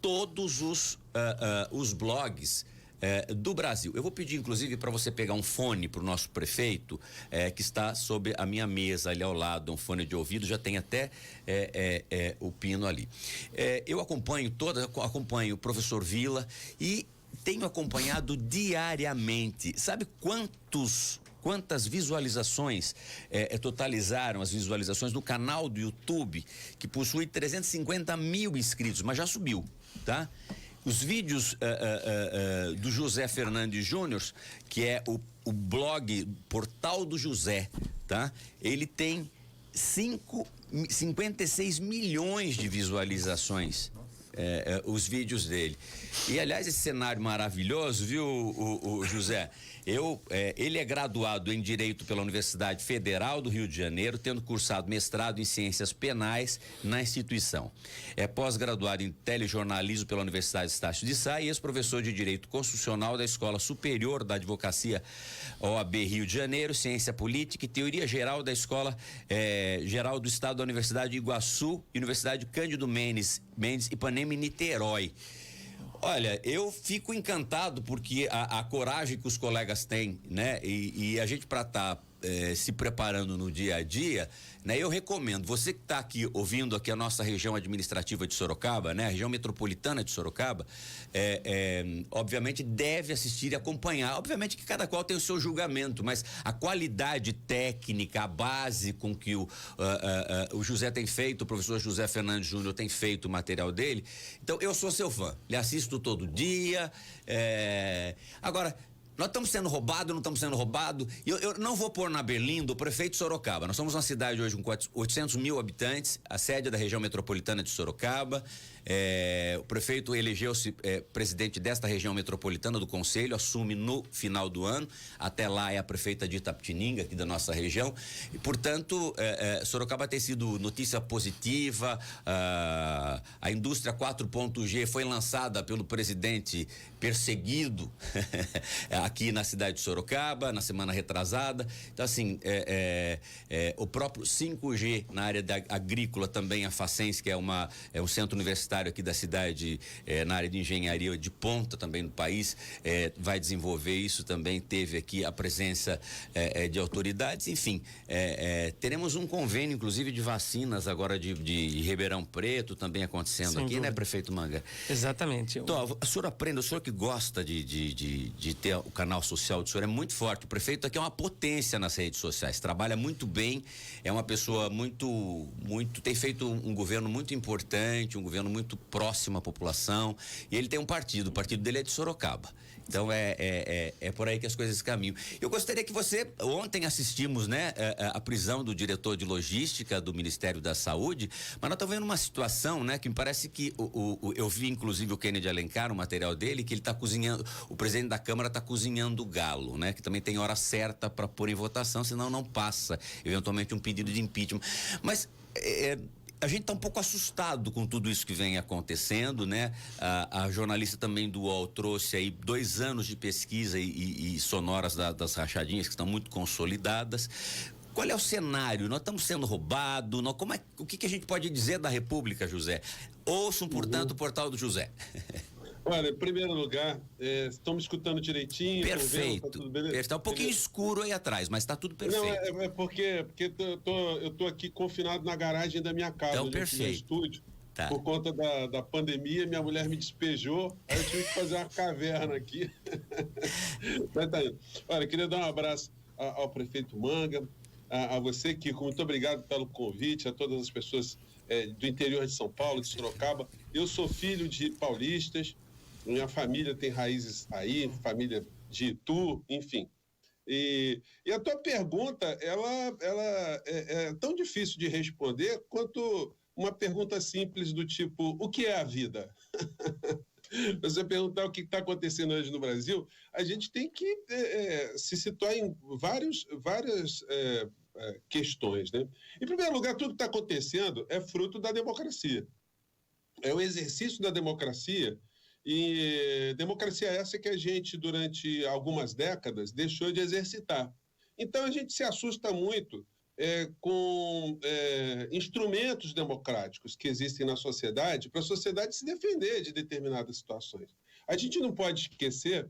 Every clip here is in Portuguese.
todos os blogs do Brasil. Eu vou pedir, inclusive, para você pegar um fone para o nosso prefeito, que está sobre a minha mesa ali ao lado, um fone de ouvido, já tem até o pino ali. Eu acompanho o professor Vila e tenho acompanhado diariamente. Sabe quantas visualizações totalizaram as visualizações no canal do YouTube, que possui 350 mil inscritos, mas já subiu, tá? Os vídeos do José Fernandes Júnior, que é o blog Portal do José, tá? Ele tem 56 milhões de visualizações. Os vídeos dele. E, aliás, esse cenário maravilhoso, viu, o José? Ele é graduado em Direito pela Universidade Federal do Rio de Janeiro, tendo cursado mestrado em Ciências Penais na instituição. É pós-graduado em Telejornalismo pela Universidade Estácio de Sá e ex-professor de Direito Constitucional da Escola Superior da Advocacia OAB Rio de Janeiro, Ciência Política e Teoria Geral da Escola Geral do Estado da Universidade de Iguaçu e Universidade Cândido Mendes, Ipanema e Niterói. Olha, eu fico encantado porque a coragem que os colegas têm, né? E a gente para estar se preparando no dia a dia, né? Eu recomendo, você que está aqui ouvindo aqui a nossa região administrativa de Sorocaba, né? A região metropolitana de Sorocaba, obviamente deve assistir e acompanhar. Obviamente que cada qual tem o seu julgamento, mas a qualidade técnica, a base com que o José tem feito, o professor José Fernandes Júnior tem feito o material dele. Então, eu sou seu fã, lhe assisto todo dia. Agora, nós estamos sendo roubados, não estamos sendo roubados. Eu não vou pôr na berlinda o prefeito de Sorocaba. Nós somos uma cidade hoje com 800 mil habitantes, a sede da região metropolitana de Sorocaba. O prefeito elegeu-se presidente desta região metropolitana do Conselho, assume no final do ano. Até lá é a prefeita de Itapetininga, aqui da nossa região. E, portanto, Sorocaba tem sido notícia positiva. A indústria 4.G foi lançada pelo presidente perseguido aqui na cidade de Sorocaba, na semana retrasada. Então, assim, o próprio 5G na área agrícola também, a Facens, que é um centro universitário aqui da cidade, na área de engenharia de ponta também no país, vai desenvolver isso também. Teve aqui a presença de autoridades, enfim, teremos um convênio, inclusive, de vacinas agora de Ribeirão Preto também acontecendo. Sem aqui, dúvida, né, prefeito Manga? Exatamente. Então, o senhor aprende, o senhor que gosta de ter o canal social do senhor é muito forte. O prefeito aqui é uma potência nas redes sociais, trabalha muito bem, é uma pessoa tem feito um governo muito importante, um governo muito próximo à população, e ele tem um partido, o partido dele é de Sorocaba. Então é por aí que as coisas caminham. Eu gostaria que ontem assistimos, né, a prisão do diretor de logística do Ministério da Saúde, mas nós estamos vendo uma situação, né, que me parece que eu vi inclusive o Kennedy Alencar, o material dele, que ele está cozinhando, o presidente da Câmara está cozinhando o galo, né, que também tem hora certa para pôr em votação, senão não passa eventualmente um pedido de impeachment. Mas a gente está um pouco assustado com tudo isso que vem acontecendo, né? A jornalista também do UOL trouxe aí 2 anos de pesquisa e sonoras das rachadinhas que estão muito consolidadas. Qual é o cenário? Nós estamos sendo roubados? O que a gente pode dizer da República, José? Ouçam, portanto, o Portal do José. Olha, em primeiro lugar, estão me escutando direitinho? Perfeito. Tá tudo beleza? Está um pouquinho escuro aí atrás, mas está tudo perfeito. Não, é porque eu tô aqui confinado na garagem da minha casa, então, perfeito. No estúdio. Tá. Por conta da pandemia, minha mulher me despejou, aí eu tive que fazer uma caverna aqui. Mas tá indo. Olha, queria dar um abraço ao prefeito Manga, a você, Kiko, muito obrigado pelo convite, a todas as pessoas do interior de São Paulo, de Sorocaba. Eu sou filho de paulistas, minha família tem raízes aí, família de Itu, enfim. E a tua pergunta, ela é tão difícil de responder quanto uma pergunta simples do tipo, o que é a vida? Você perguntar o que está acontecendo hoje no Brasil, a gente tem que se situar em várias questões, né? Em primeiro lugar, tudo que está acontecendo é fruto da democracia. É o exercício da democracia, e democracia essa que a gente, durante algumas décadas, deixou de exercitar. Então, a gente se assusta muito com instrumentos democráticos que existem na sociedade para a sociedade se defender de determinadas situações. A gente não pode esquecer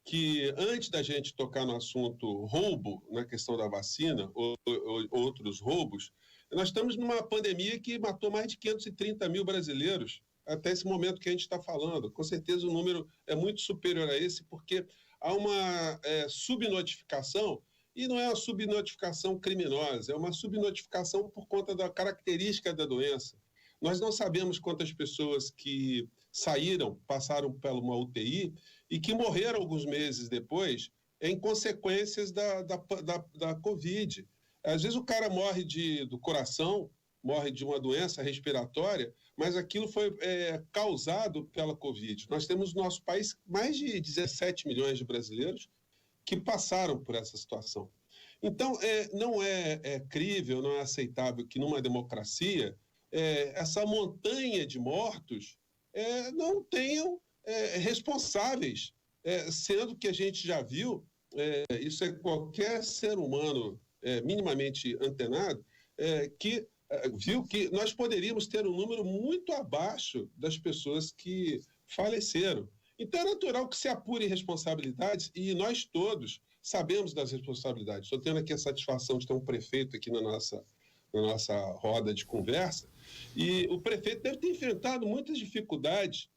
que, antes da gente tocar no assunto roubo, na questão da vacina, ou outros roubos, nós estamos numa pandemia que matou mais de 530 mil brasileiros até esse momento que a gente está falando. Com certeza o número é muito superior a esse, porque há uma subnotificação, e não é uma subnotificação criminosa, é uma subnotificação por conta da característica da doença. Nós não sabemos quantas pessoas que passaram por uma UTI e que morreram alguns meses depois em consequências da Covid. Às vezes o cara morre do coração, morre de uma doença respiratória, mas aquilo foi causado pela Covid. Nós temos no nosso país mais de 17 milhões de brasileiros que passaram por essa situação. Então, não é crível, não é aceitável que numa democracia essa montanha de mortos não tenham responsáveis, sendo que a gente já viu, isso é qualquer ser humano minimamente antenado, que viu que nós poderíamos ter um número muito abaixo das pessoas que faleceram. Então é natural que se apure responsabilidades e nós todos sabemos das responsabilidades. Estou tendo aqui a satisfação de ter um prefeito aqui na nossa roda de conversa, e o prefeito deve ter enfrentado muitas dificuldades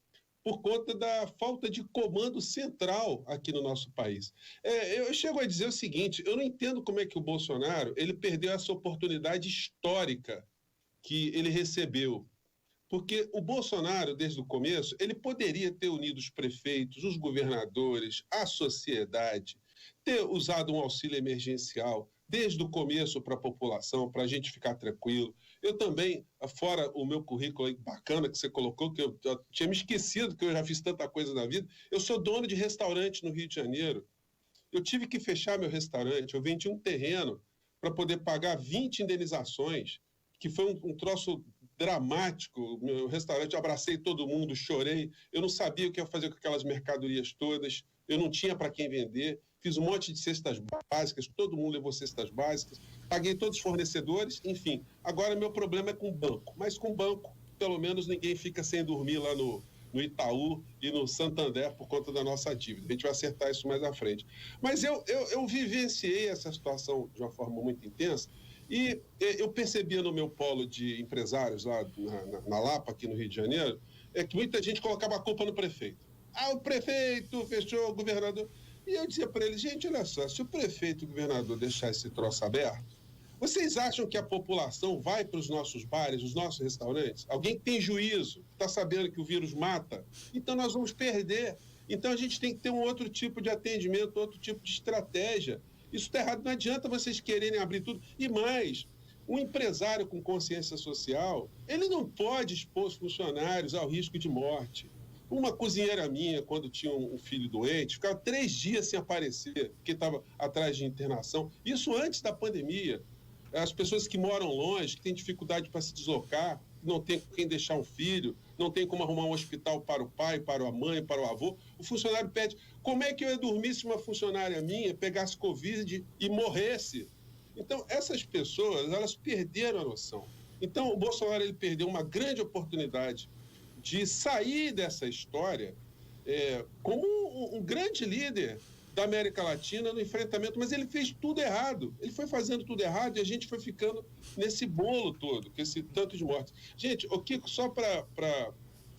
por conta da falta de comando central aqui no nosso país. Eu chego a dizer o seguinte, eu não entendo como é que o Bolsonaro ele perdeu essa oportunidade histórica que ele recebeu. Porque o Bolsonaro, desde o começo, ele poderia ter unido os prefeitos, os governadores, a sociedade, ter usado um auxílio emergencial desde o começo para a população, para a gente ficar tranquilo. Eu também, fora o meu currículo aí bacana que você colocou, que eu tinha me esquecido que eu já fiz tanta coisa na vida, eu sou dono de restaurante no Rio de Janeiro. Eu tive que fechar meu restaurante, eu vendi um terreno para poder pagar 20 indenizações, que foi um troço dramático. Meu restaurante, eu abracei todo mundo, chorei, eu não sabia o que ia fazer com aquelas mercadorias todas, eu não tinha para quem vender, fiz um monte de cestas básicas, todo mundo levou cestas básicas, paguei todos os fornecedores, enfim. Agora meu problema é com o banco, mas com o banco, pelo menos ninguém fica sem dormir lá no Itaú e no Santander por conta da nossa dívida. A gente vai acertar isso mais à frente. Mas eu vivenciei essa situação de uma forma muito intensa, e eu percebia no meu polo de empresários lá na Lapa, aqui no Rio de Janeiro, que muita gente colocava a culpa no prefeito. O prefeito fechou, o governador... E eu dizia para eles, gente, olha só, se o prefeito e o governador deixar esse troço aberto, vocês acham que a população vai para os nossos bares, os nossos restaurantes? Alguém que tem juízo, está sabendo que o vírus mata? Então nós vamos perder. Então a gente tem que ter um outro tipo de atendimento, outro tipo de estratégia. Isso está errado, não adianta vocês quererem abrir tudo. E mais, um empresário com consciência social, ele não pode expor os funcionários ao risco de morte. Uma cozinheira minha, quando tinha um filho doente, ficava 3 dias sem aparecer, porque estava atrás de internação. Isso antes da pandemia. As pessoas que moram longe, que têm dificuldade para se deslocar, não tem com quem deixar um filho, não tem como arrumar um hospital para o pai, para a mãe, para o avô. O funcionário pede, como é que eu ia dormir se uma funcionária minha pegasse Covid e morresse? Então, essas pessoas, elas perderam a noção. Então, o Bolsonaro ele perdeu uma grande oportunidade de sair dessa história como um grande líder da América Latina no enfrentamento, mas ele fez tudo errado. Ele foi fazendo tudo errado e a gente foi ficando nesse bolo todo, com esse tanto de mortes. Gente, o Kiko, só para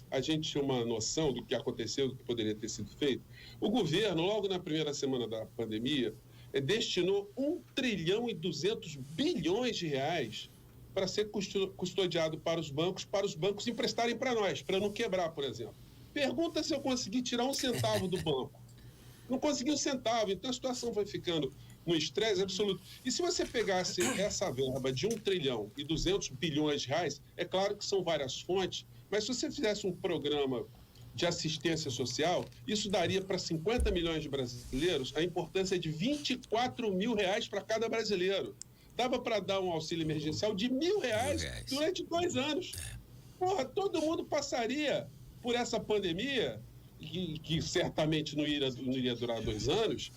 a gente ter uma noção do que aconteceu, do que poderia ter sido feito, o governo, logo na primeira semana da pandemia, destinou 1 trilhão e 200 bilhões de reais para ser custodiado para os bancos emprestarem para nós, para não quebrar, por exemplo. Pergunta se eu consegui tirar 1 centavo do banco. Não consegui 1 centavo, então a situação foi ficando no estresse absoluto. E se você pegasse essa verba de 1 trilhão e 200 bilhões de reais, é claro que são várias fontes, mas se você fizesse um programa de assistência social, isso daria para 50 milhões de brasileiros a importância de 24 mil reais para cada brasileiro. Dava para dar um auxílio emergencial de R$1.000 durante 2 anos. Porra, todo mundo passaria por essa pandemia, que certamente não iria durar 2 anos,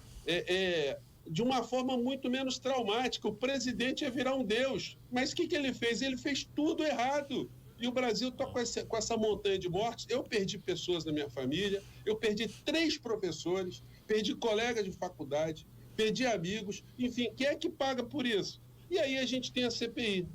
de uma forma muito menos traumática. O presidente ia virar um deus. Mas o que ele fez? Ele fez tudo errado. E o Brasil está com essa montanha de mortes. Eu perdi pessoas na minha família, eu perdi 3 professores, perdi colegas de faculdade, perdi amigos. Enfim, quem é que paga por isso? E aí a gente tem a CPI.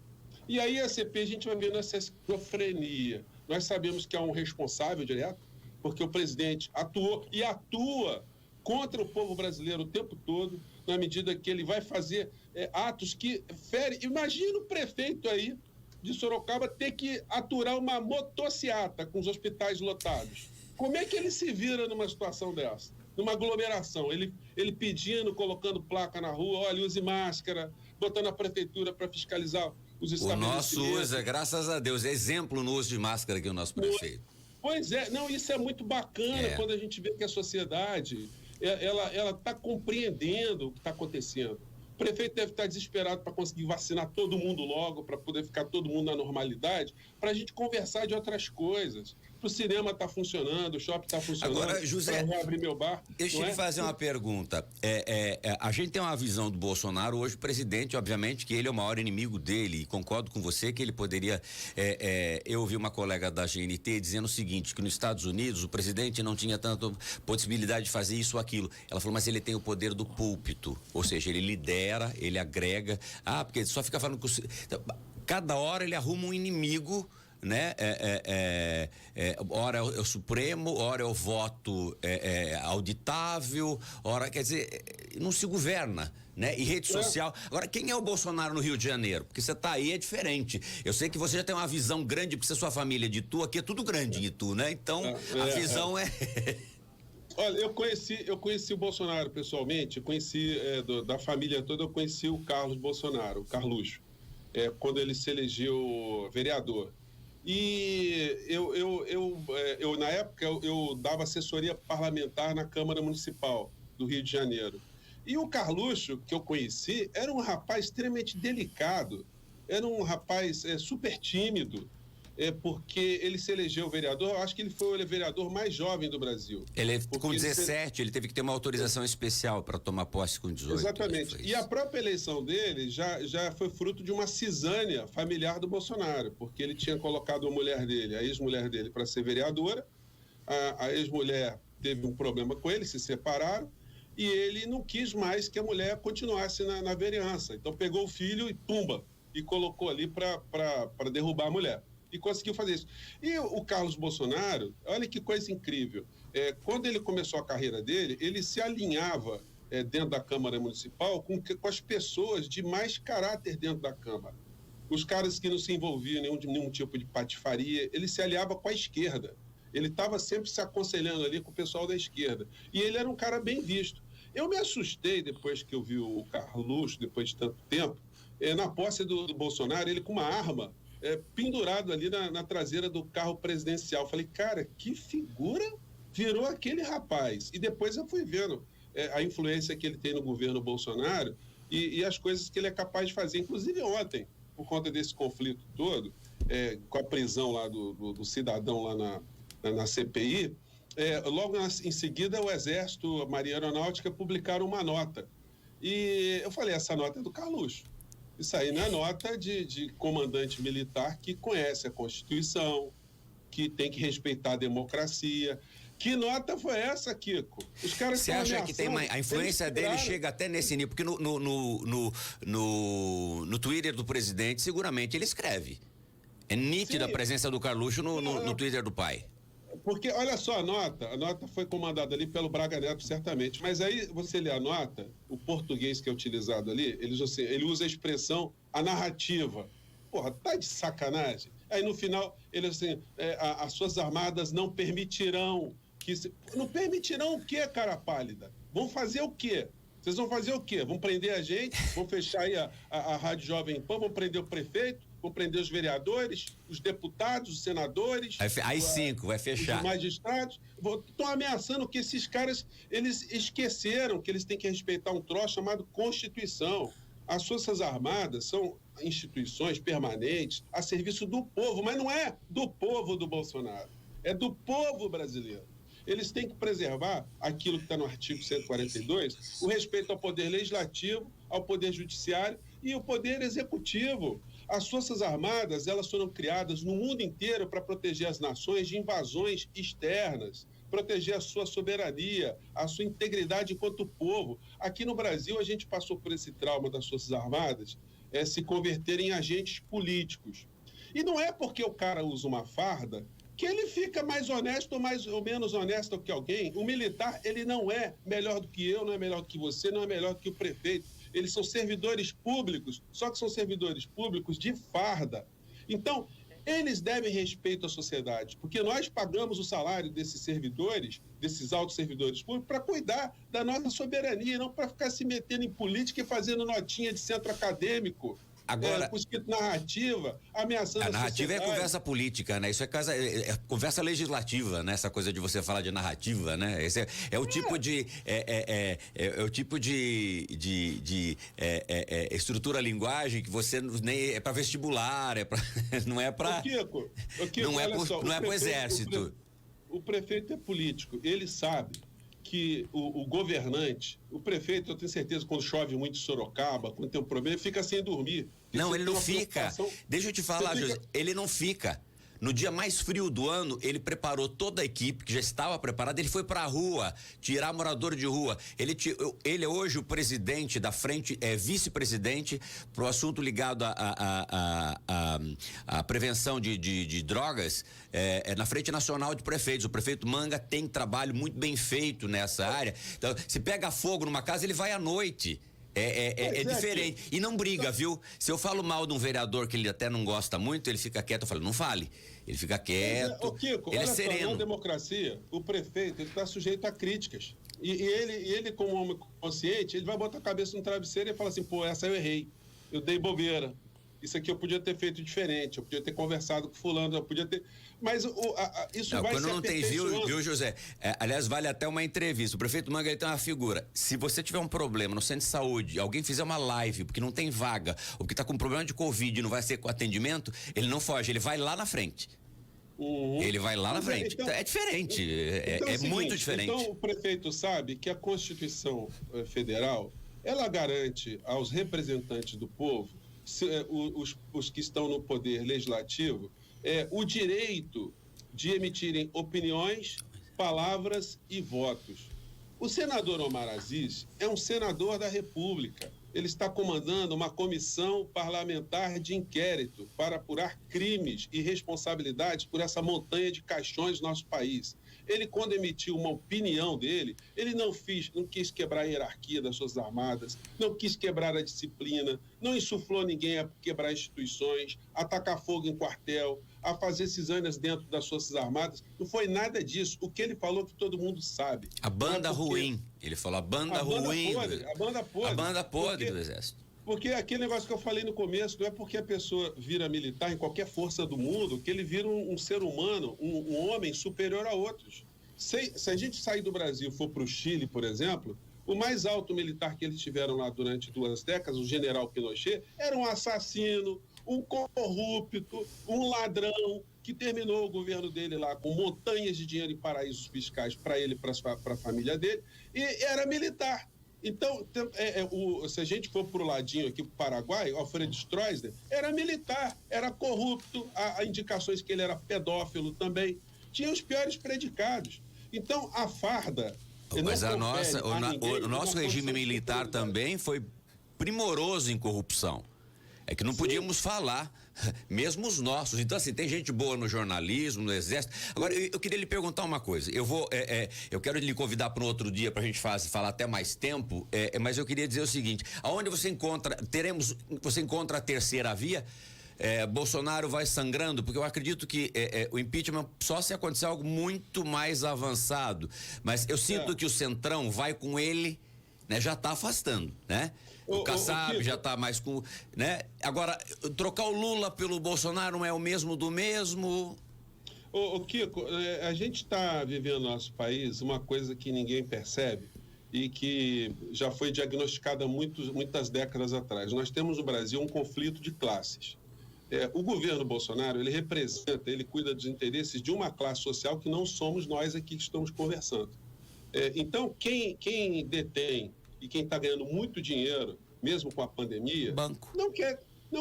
E aí a CPI a gente vai vendo essa esquizofrenia. Nós sabemos que há um responsável direto, porque o presidente atuou e atua contra o povo brasileiro o tempo todo, na medida que ele vai fazer atos que ferem. Imagina o prefeito aí de Sorocaba ter que aturar uma motociata com os hospitais lotados. Como é que ele se vira numa situação dessa? Numa aglomeração, ele pedindo, colocando placa na rua, olha, use máscara, botando a prefeitura para fiscalizar os estabelecimentos. O nosso uso, graças a Deus, exemplo no uso de máscara aqui o nosso prefeito. Pois é, não, isso é muito bacana quando a gente vê que a sociedade ela está compreendendo o que está acontecendo. O prefeito deve estar desesperado para conseguir vacinar todo mundo logo, para poder ficar todo mundo na normalidade, para a gente conversar de outras coisas. O cinema está funcionando, o shopping está funcionando. Agora, José, eu vou abrir meu bar. Deixa eu lhe fazer uma pergunta. A gente tem uma visão do Bolsonaro hoje, o presidente, obviamente, que ele é o maior inimigo dele, e concordo com você que ele poderia... eu ouvi uma colega da GNT dizendo o seguinte, que nos Estados Unidos o presidente não tinha tanta possibilidade de fazer isso ou aquilo. Ela falou, mas ele tem o poder do púlpito, ou seja, ele lidera, ele agrega. Porque ele só fica falando com... Cada hora ele arruma um inimigo, né? Ora é o Supremo, ora é o voto auditável, ora, quer dizer, não se governa, né? E rede social. Agora, quem é o Bolsonaro no Rio de Janeiro? Porque você tá aí, é diferente. Eu sei que você já tem uma visão grande, porque sua família é de Itu, aqui é tudo grande em Itu, né? Então, a visão é... Olha, eu conheci o Bolsonaro pessoalmente, da família toda, eu conheci o Carlos Bolsonaro, o Carluxo, quando ele se elegeu vereador. E eu na época, eu dava assessoria parlamentar na Câmara Municipal do Rio de Janeiro. E o Carluxo, que eu conheci, era um rapaz extremamente delicado, era um rapaz super tímido, porque ele se elegeu vereador, eu acho que ele foi o vereador mais jovem do Brasil. Ele, com 17, ele teve que ter uma autorização especial para tomar posse com 18. Exatamente. E a própria eleição dele já foi fruto de uma cisânia familiar do Bolsonaro, porque ele tinha colocado a mulher dele, a ex-mulher dele, para ser vereadora, a ex-mulher teve um problema com ele, se separaram, e ele não quis mais que a mulher continuasse na vereança. Então pegou o filho e pumba, e colocou ali para derrubar a mulher. E conseguiu fazer isso. E o Carlos Bolsonaro, olha que coisa incrível, quando ele começou a carreira dele, ele se alinhava dentro da Câmara Municipal com as pessoas de mais caráter dentro da Câmara. Os caras que não se envolviam em nenhum tipo de patifaria, ele se aliava com a esquerda. Ele estava sempre se aconselhando ali com o pessoal da esquerda. E ele era um cara bem visto. Eu me assustei depois que eu vi o Carluxo, depois de tanto tempo, na posse do Bolsonaro, ele com uma arma, pendurado ali na traseira do carro presidencial. Falei, cara, que figura virou aquele rapaz. E depois eu fui vendo a influência que ele tem no governo Bolsonaro e as coisas que ele é capaz de fazer. Inclusive ontem, por conta desse conflito todo, com a prisão lá do cidadão lá na CPI, logo em seguida o Exército, a Marinha Aeronáutica publicaram uma nota. E eu falei, essa nota é do Carluxo. Isso aí não é nota de comandante militar que conhece a Constituição, que tem que respeitar a democracia. Que nota foi essa, Kiko? Os caras Você acha que tem a influência dele chega até nesse nível? Porque no Twitter do presidente, seguramente ele escreve. É nítida a presença do Carluxo no Twitter do pai. Porque, olha só, a nota foi comandada ali pelo Braga Neto, certamente, mas aí você lê a nota, o português que é utilizado ali, ele usa a expressão, a narrativa. Porra, tá de sacanagem. Aí no final, ele assim, as suas armadas não permitirão que... Não permitirão o quê, cara pálida? Vão fazer o quê? Vocês vão fazer o quê? Vão prender a gente? Vão fechar aí a Rádio Jovem Pan? Vão prender o prefeito? Vão prender os vereadores, os deputados, os senadores. Aí 5, vai fechar. Os magistrados. Estão ameaçando que esses caras, eles esqueceram que eles têm que respeitar um troço chamado Constituição. As Forças Armadas são instituições permanentes a serviço do povo, mas não é do povo do Bolsonaro, é do povo brasileiro. Eles têm que preservar aquilo que está no artigo 142, o respeito ao poder legislativo, ao poder judiciário e o poder executivo. As Forças Armadas, elas foram criadas no mundo inteiro para proteger as nações de invasões externas, proteger a sua soberania, a sua integridade enquanto povo. Aqui no Brasil, a gente passou por esse trauma das Forças Armadas, se converter em agentes políticos. E não é porque o cara usa uma farda que ele fica mais honesto ou mais ou menos honesto que alguém. O militar, ele não é melhor do que eu, não é melhor do que você, não é melhor do que o prefeito. Eles são servidores públicos, só que são servidores públicos de farda. Então, eles devem respeito à sociedade, porque nós pagamos o salário desses servidores, desses altos servidores públicos, para cuidar da nossa soberania, não para ficar se metendo em política e fazendo notinha de centro acadêmico. Agora, narrativa, ameaçando a narrativa sociedade. É conversa política, né? Isso é conversa legislativa, né? Essa coisa de você falar de narrativa, né? Esse é o tipo de o tipo de estrutura linguagem que você nem é para vestibular, não é para Kiko, não é para o exército. O prefeito é político, ele sabe que o governante, o prefeito, eu tenho certeza, quando chove muito em Sorocaba, quando tem um problema, ele fica sem dormir. Não, ele não fica. Deixa eu te falar, José, ele não fica. No dia mais frio do ano, ele preparou toda a equipe, que já estava preparada, ele foi para a rua, tirar morador de rua. Ele é hoje o presidente da frente, vice-presidente para o assunto ligado à prevenção de drogas, na Frente Nacional de Prefeitos. O prefeito Manga tem trabalho muito bem feito nessa área. Então, se pega fogo numa casa, ele vai à noite. É diferente. E não briga, viu? Se eu falo mal de um vereador que ele até não gosta muito, ele fica quieto. Eu falo, não fale. Ele fica quieto. Kiko, ele olha é sereno. Só, na democracia, o prefeito está sujeito a críticas. E ele, como homem consciente, ele vai botar a cabeça no travesseiro e falar assim, pô, essa eu errei. Eu dei bobeira. Isso aqui eu podia ter feito diferente. Eu podia ter conversado com fulano, eu podia ter... Mas isso vai quando não tem, viu, José? Aliás, vale até uma entrevista. O prefeito Manga, ele tem uma figura. Se você tiver um problema no centro de saúde, alguém fizer uma live porque não tem vaga, ou porque está com problema de Covid e não vai ser com atendimento, ele não foge, ele vai lá na frente. Uhum. Ele vai lá na frente. Então, é diferente, então, é muito diferente. Então o prefeito sabe que a Constituição Federal, ela garante aos representantes do povo, os que estão no poder legislativo, o direito de emitirem opiniões, palavras e votos. O senador Omar Aziz é um senador da República. Ele está comandando uma comissão parlamentar de inquérito para apurar crimes e responsabilidades por essa montanha de caixões do nosso país. Ele, quando emitiu uma opinião dele, ele não quis quebrar a hierarquia das Forças Armadas, não quis quebrar a disciplina, não insuflou ninguém a quebrar instituições, a tacar fogo em quartel, a fazer cisanas dentro das Forças Armadas. Não foi nada disso. O que ele falou que todo mundo sabe. A banda ruim. Ele falou a banda ruim. A banda podre. A banda podre do Exército. Porque aquele negócio que eu falei no começo, não é porque a pessoa vira militar em qualquer força do mundo que ele vira um ser humano, um homem superior a outros. Se a gente sair do Brasil e for para o Chile, por exemplo, o mais alto militar que eles tiveram lá durante 2 décadas, o general Pinochet, era um assassino, um corrupto, um ladrão, que terminou o governo dele lá com montanhas de dinheiro em paraísos fiscais para ele e para a família dele, e era militar. Então, se a gente for para o ladinho aqui, para o Paraguai, o Alfredo Stroessner era militar, era corrupto, há indicações que ele era pedófilo também. Tinha os piores predicados. Então, a farda... Mas o nosso regime militar também foi primoroso em corrupção. É que não podíamos falar, mesmo os nossos. Então, assim, tem gente boa no jornalismo, no Exército. Agora, eu queria lhe perguntar uma coisa. Eu quero lhe convidar para um outro dia para a gente falar até mais tempo, mas eu queria dizer o seguinte: aonde você encontra a terceira via? Bolsonaro vai sangrando, porque eu acredito que o impeachment só se acontecer algo muito mais avançado. Mas eu sinto que o Centrão vai com ele, né, já está afastando, né? O Kassab já está mais com... né? Agora, trocar o Lula pelo Bolsonaro não é o mesmo do mesmo? Kiko, a gente está vivendo no nosso país uma coisa que ninguém percebe e que já foi diagnosticada muitas décadas atrás. Nós temos no Brasil um conflito de classes. O governo Bolsonaro, ele representa, ele cuida dos interesses de uma classe social que não somos nós aqui que estamos conversando. Então, quem detém e quem está ganhando muito dinheiro, mesmo com a pandemia, Banco. não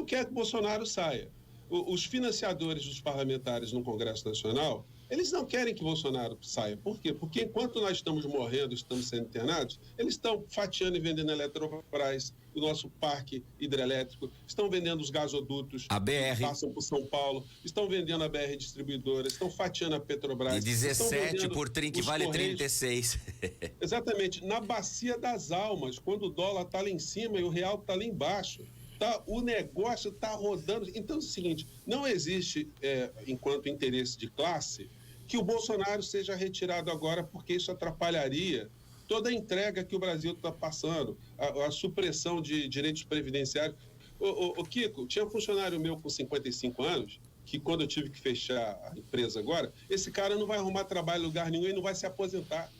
quer que Bolsonaro saia. Os financiadores dos parlamentares no Congresso Nacional, eles não querem que Bolsonaro saia. Por quê? Porque enquanto nós estamos morrendo, estamos sendo internados, eles estão fatiando e vendendo a Eletrobras, o nosso parque hidrelétrico, estão vendendo os gasodutos a BR. que passam por São Paulo, estão vendendo a BR distribuidora, estão fatiando a Petrobras. De 17 por 30, que vale 36. Exatamente. Na bacia das almas, quando o dólar está lá em cima e o real está lá embaixo. O negócio está rodando. Então é o seguinte, não existe, enquanto interesse de classe, que o Bolsonaro seja retirado agora, porque isso atrapalharia toda a entrega que o Brasil está passando, a supressão de direitos previdenciários. Kiko, tinha um funcionário meu com 55 anos, que quando eu tive que fechar a empresa agora, esse cara não vai arrumar trabalho em lugar nenhum e não vai se aposentar.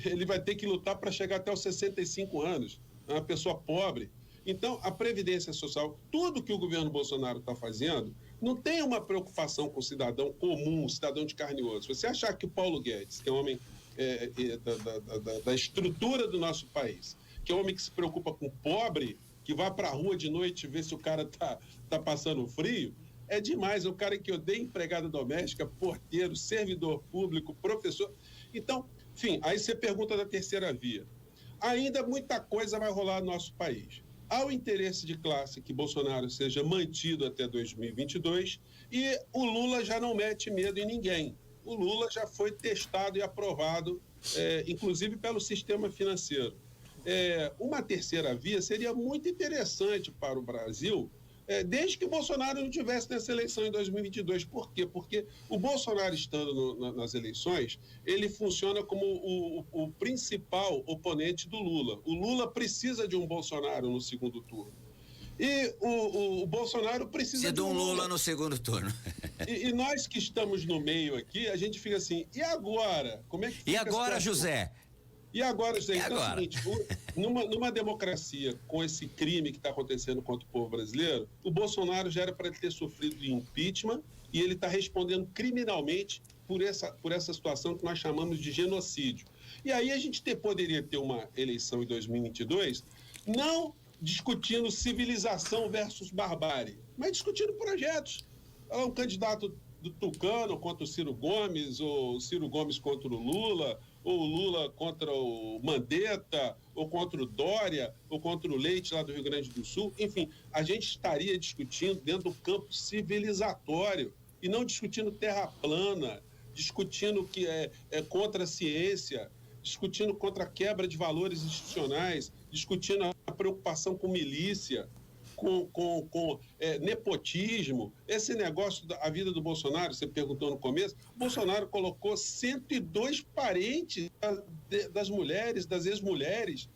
Ele vai ter que lutar para chegar até os 65 anos. É uma pessoa pobre. Então, a Previdência Social, tudo que o governo Bolsonaro está fazendo, não tem uma preocupação com o cidadão comum, o cidadão de carne e osso. Você achar que o Paulo Guedes, que é um homem da estrutura do nosso país, que é um homem que se preocupa com o pobre, que vai para a rua de noite ver se o cara tá passando frio, é demais. É o cara que odeia empregada doméstica, porteiro, servidor público, professor. Então, enfim, aí você pergunta da terceira via. Ainda muita coisa vai rolar no nosso país. Há o interesse de classe que Bolsonaro seja mantido até 2022 e o Lula já não mete medo em ninguém. O Lula já foi testado e aprovado, inclusive pelo sistema financeiro. Uma terceira via seria muito interessante para o Brasil, desde que o Bolsonaro não estivesse nessa eleição em 2022. Por quê? Porque o Bolsonaro estando nas eleições, ele funciona como o principal oponente do Lula. O Lula precisa de um Bolsonaro no segundo turno. E o Bolsonaro precisa de um Lula no segundo turno. E nós que estamos no meio aqui, a gente fica assim, e agora? Como é que fica e agora, José? E agora, José? Então agora? É o seguinte, numa democracia com esse crime que está acontecendo contra o povo brasileiro, o Bolsonaro já era para ele ter sofrido de impeachment e ele está respondendo criminalmente por essa situação que nós chamamos de genocídio. E aí a gente poderia ter uma eleição em 2022, não discutindo civilização versus barbárie, mas discutindo projetos. Um candidato do Tucano contra o Ciro Gomes, ou o Ciro Gomes contra o Lula, ou o Lula contra o Mandetta, ou contra o Dória, ou contra o Leite lá do Rio Grande do Sul. Enfim, a gente estaria discutindo dentro do campo civilizatório e não discutindo terra plana, discutindo que é contra a ciência, discutindo contra a quebra de valores institucionais, discutindo a preocupação com milícia, com nepotismo. Esse negócio da vida do Bolsonaro, você perguntou no começo, Bolsonaro colocou 102 parentes das mulheres, das ex-mulheres.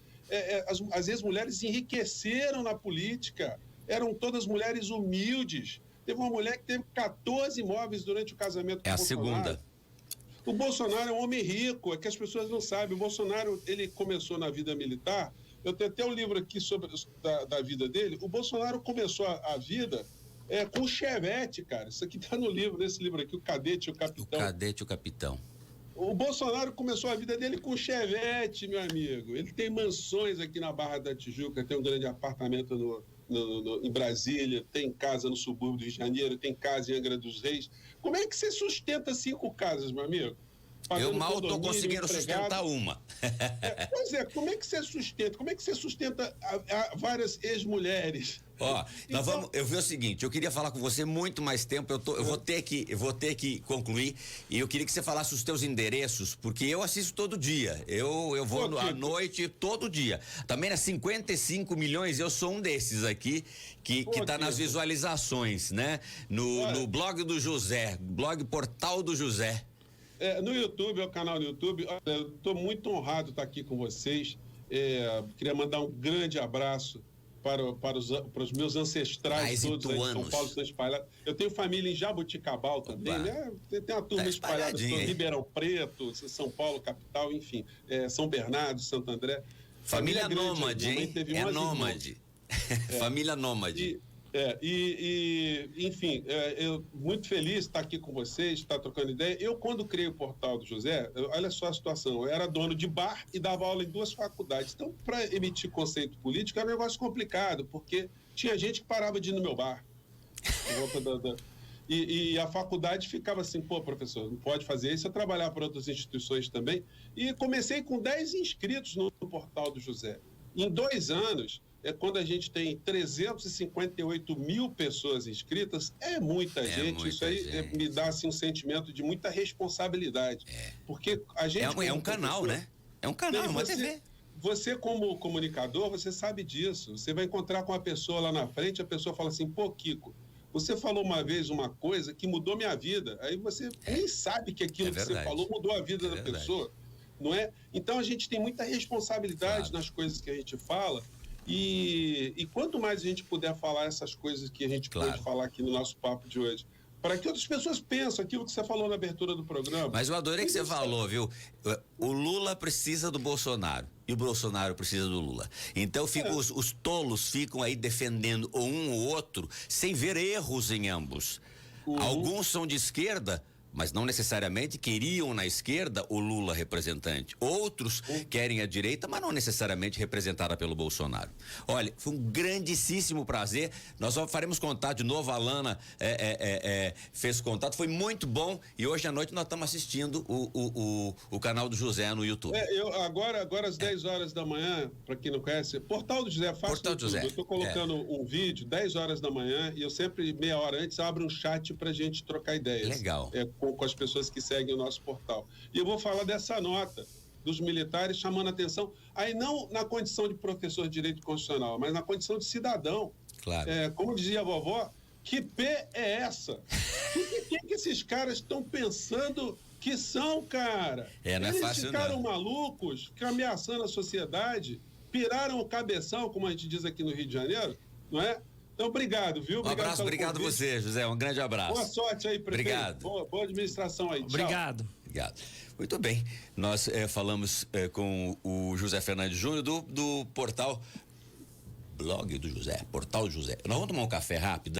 As ex-mulheres enriqueceram na política, eram todas mulheres humildes. Teve uma mulher que teve 14 imóveis durante o casamento com o Bolsonaro. Segunda. O Bolsonaro é um homem rico, é que as pessoas não sabem. O Bolsonaro, ele começou na vida militar. Eu tenho até um livro aqui da vida dele. O Bolsonaro começou a vida com o Chevette, cara. Isso aqui está nesse livro aqui, o Cadete e o Capitão. O Cadete e o Capitão. O Bolsonaro começou a vida dele com o Chevette, meu amigo. Ele tem mansões aqui na Barra da Tijuca, tem um grande apartamento em Brasília, tem casa no subúrbio do Rio de Janeiro, tem casa em Angra dos Reis. Como é que você sustenta 5 casas, meu amigo? Eu mal estou conseguindo sustentar uma. Pois é, como é que você sustenta? Como é que você sustenta várias ex-mulheres? Ó, eu vi o seguinte, eu queria falar com você muito mais tempo, eu vou ter que concluir, e eu queria que você falasse os teus endereços, porque eu assisto todo dia, eu vou à noite todo dia. Também é 55 milhões, eu sou um desses aqui, que tá nas visualizações, né? No blog do José, blog Portal do José. No YouTube, é o canal do YouTube. Eu estou muito honrado de estar aqui com vocês. Queria mandar um grande abraço para os meus ancestrais todos aí de São Paulo, estão espalhados. Eu tenho família em Jaboticabal também, né? Tem uma turma espalhada, Ribeirão Preto, São Paulo, capital, enfim, São Bernardo, Santo André. Família nômade, hein? É nômade. Família nômade. Enfim, eu muito feliz de estar aqui com vocês, estar trocando ideia. Eu, quando criei o Portal do José, olha só a situação, eu era dono de bar e dava aula em 2 faculdades. Então, para emitir conceito político era um negócio complicado, porque tinha gente que parava de ir no meu bar. E a faculdade ficava assim, pô, professor, não pode fazer isso, eu trabalhar para outras instituições também. E comecei com 10 inscritos no Portal do José. Em 2 anos, quando a gente tem 358 mil pessoas inscritas, é muita gente. Muita isso aí gente. Me dá assim, um sentimento de muita responsabilidade. Porque a gente... É um canal, né? É um canal, é uma TV. Você, como comunicador, você sabe disso. Você vai encontrar com a pessoa lá na frente, a pessoa fala assim, pô, Kiko, você falou uma vez uma coisa que mudou minha vida. Aí você nem sabe que aquilo que você falou mudou a vida da pessoa. Não é? Então, a gente tem muita responsabilidade nas coisas que a gente fala. E quanto mais a gente puder falar essas coisas que a gente pode falar aqui no nosso papo de hoje, para que outras pessoas pensem aquilo que você falou na abertura do programa. Mas eu adorei que você falou, viu? O Lula precisa do Bolsonaro e o Bolsonaro precisa do Lula. Então os tolos ficam aí defendendo um ou outro sem ver erros em ambos. Alguns são de esquerda, mas não necessariamente queriam na esquerda o Lula representante. Outros querem a direita, mas não necessariamente representada pelo Bolsonaro. Olha, foi um grandíssimo prazer. Nós faremos contato de novo. A Lana fez contato, foi muito bom. E hoje à noite nós estamos assistindo o canal do José no YouTube. Agora às 10 horas da manhã, para quem não conhece, Portal do José, fácil. Portal do José. Eu estou colocando um vídeo 10 horas da manhã e eu sempre, meia hora antes, abro um chat para a gente trocar ideias. Legal. Com as pessoas que seguem o nosso portal. E eu vou falar dessa nota dos militares chamando a atenção, aí não na condição de professor de direito constitucional, mas na condição de cidadão. Claro. Como dizia a vovó, que pé é essa? O que esses caras estão pensando que são, cara? Não é Eles fácil, ficaram malucos, ficaram ameaçando a sociedade, piraram o cabeção, como a gente diz aqui no Rio de Janeiro, não é? Então, obrigado, viu? Obrigado você, José. Um grande abraço. Boa sorte aí, prefeito. Obrigado. Boa administração aí. Obrigado. Tchau. Obrigado. Muito bem. Nós falamos com o José Fernandes Júnior do portal Blog do José, Portal do José. Nós vamos tomar um café rápido.